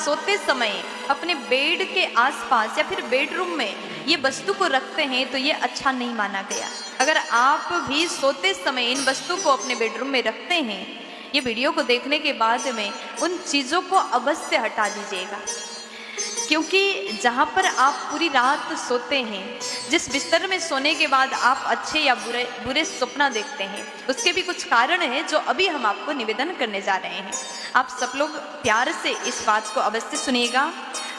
सोते समय अपने बेड के आसपास या फिर बेडरूम में ये वस्तु को रखते हैं तो ये अच्छा नहीं माना गया। अगर आप भी सोते समय इन वस्तु को अपने बेडरूम में रखते हैं, ये वीडियो को देखने के बाद में उन चीज़ों को अवश्य हटा दीजिएगा, क्योंकि जहाँ पर आप पूरी रात सोते हैं, जिस बिस्तर में सोने के बाद आप अच्छे या बुरे सपना देखते हैं, उसके भी कुछ कारण हैं जो अभी हम आपको निवेदन करने जा रहे हैं। आप सब लोग प्यार से इस बात को अवश्य सुनिएगा।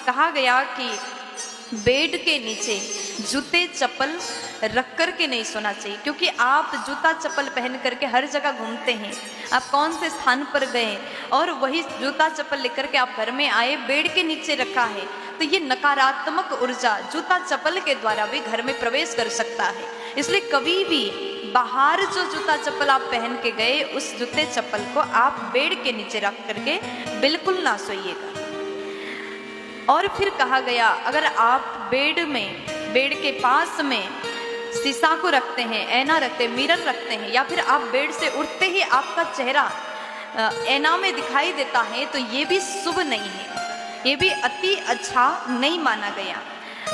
कहा गया कि बेड के नीचे जूते चप्पल रख कर के नहीं सोना चाहिए, क्योंकि आप जूता चप्पल पहन करके हर जगह घूमते हैं। आप कौन से स्थान पर गए और वही जूता चप्पल लेकर के आप घर में आए, बेड के नीचे रखा है, तो ये नकारात्मक ऊर्जा जूता चप्पल के द्वारा भी घर में प्रवेश कर सकता है। इसलिए कभी भी बाहर जो जूता चप्पल आप पहन के गए, उस जूते चप्पल को आप बेड के नीचे रख करके बिल्कुल ना सोइएगा। और फिर कहा गया, अगर आप बेड के पास में शीशा को रखते हैं, ऐना रखते हैं, मिरर रखते हैं, या फिर आप बेड से उठते ही आपका चेहरा ऐना में दिखाई देता है, तो ये भी शुभ नहीं है, ये भी अति अच्छा नहीं माना गया।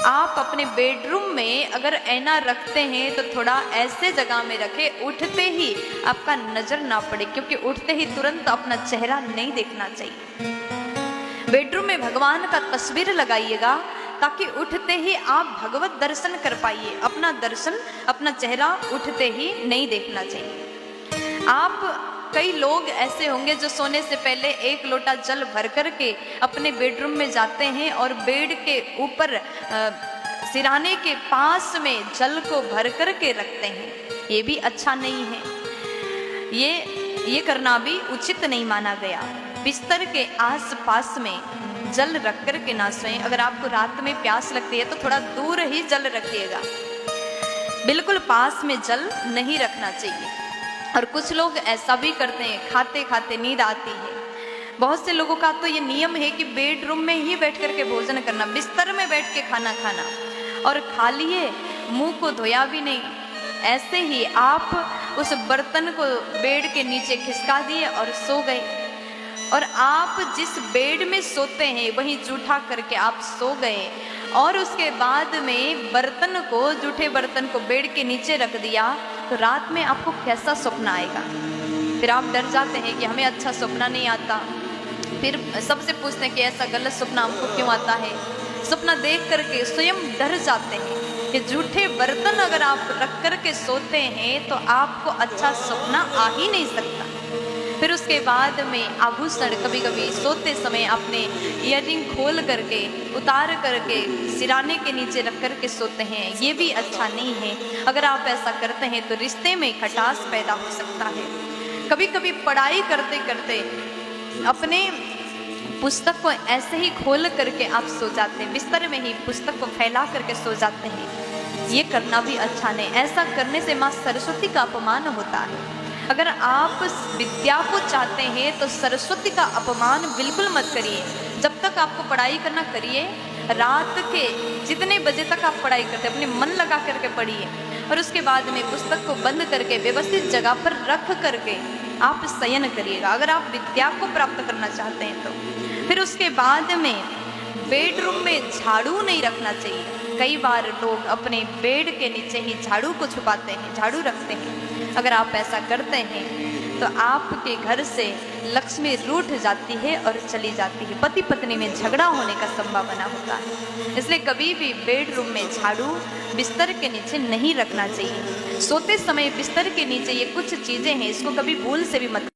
आप अपने बेडरूम में अगर ऐना रखते हैं तो थोड़ा ऐसे जगह में रखें उठते ही आपका नज़र ना पड़े, क्योंकि उठते ही तुरंत अपना चेहरा नहीं देखना चाहिए। बेडरूम में भगवान का तस्वीर लगाइएगा ताकि उठते ही आप भगवत दर्शन कर पाइए। अपना दर्शन, अपना चेहरा उठते ही नहीं देखना चाहिए। आप कई लोग ऐसे होंगे जो सोने से पहले 1 लोटा जल भर कर के अपने बेडरूम में जाते हैं और बेड के ऊपर सिराने के पास में जल को भर कर के रखते हैं। ये भी अच्छा नहीं है, ये करना भी उचित नहीं माना गया। बिस्तर के आस-पास में जल रख कर के ना सोएं। अगर आपको रात में प्यास लगती है तो थोड़ा दूर ही जल रखिएगा, बिल्कुल पास में जल नहीं रखना चाहिए। और कुछ लोग ऐसा भी करते हैं, खाते खाते नींद आती है। बहुत से लोगों का तो ये नियम है कि बेडरूम में ही बैठ कर के भोजन करना, बिस्तर में बैठ के खाना खाना, और खा लिए मुंह को धोया भी नहीं, ऐसे ही आप उस बर्तन को बेड के नीचे खिसका दिए और सो गए। और आप जिस बेड में सोते हैं वहीं जूठा करके आप सो गए, और उसके बाद में बर्तन को, जूठे बर्तन को बेड के नीचे रख दिया, तो रात में आपको कैसा सपना आएगा? फिर आप डर जाते हैं कि हमें अच्छा सपना नहीं आता। फिर सबसे पूछते हैं कि ऐसा गलत सपना हमको क्यों आता है। सपना देख करके स्वयं डर जाते हैं कि जूठे बर्तन अगर आप रख कर के सोते हैं तो आपको अच्छा सपना आ ही नहीं सकता। फिर उसके बाद में आभूषण, कभी कभी सोते समय अपने ईयरिंग खोल करके, उतार करके सिराने के नीचे रख करके सोते हैं, ये भी अच्छा नहीं है। अगर आप ऐसा करते हैं तो रिश्ते में खटास पैदा हो सकता है। कभी कभी पढ़ाई करते करते अपने पुस्तक को ऐसे ही खोल करके आप सो जाते हैं, बिस्तर में ही पुस्तक को फैला करके सो जाते हैं, ये करना भी अच्छा नहीं। ऐसा करने से माँ सरस्वती का अपमान होता है। अगर आप विद्या को चाहते हैं तो सरस्वती का अपमान बिल्कुल मत करिए। जब तक आपको पढ़ाई करना करिए, रात के जितने बजे तक आप पढ़ाई करते अपने मन लगा करके पढ़िए, और उसके बाद में पुस्तक को बंद करके व्यवस्थित जगह पर रख करके आप शयन करिएगा, अगर आप विद्या को प्राप्त करना चाहते हैं तो। फिर उसके बाद में बेडरूम में झाड़ू नहीं रखना चाहिए। कई बार लोग अपने बेड के नीचे ही झाड़ू को छुपाते हैं, झाड़ू रखते हैं। अगर आप ऐसा करते हैं तो आपके घर से लक्ष्मी रूठ जाती है और चली जाती है, पति पत्नी में झगड़ा होने का संभावना होता है। इसलिए कभी भी बेडरूम में झाड़ू बिस्तर के नीचे नहीं रखना चाहिए। सोते समय बिस्तर के नीचे ये कुछ चीज़ें हैं, इसको कभी भूल से भी मत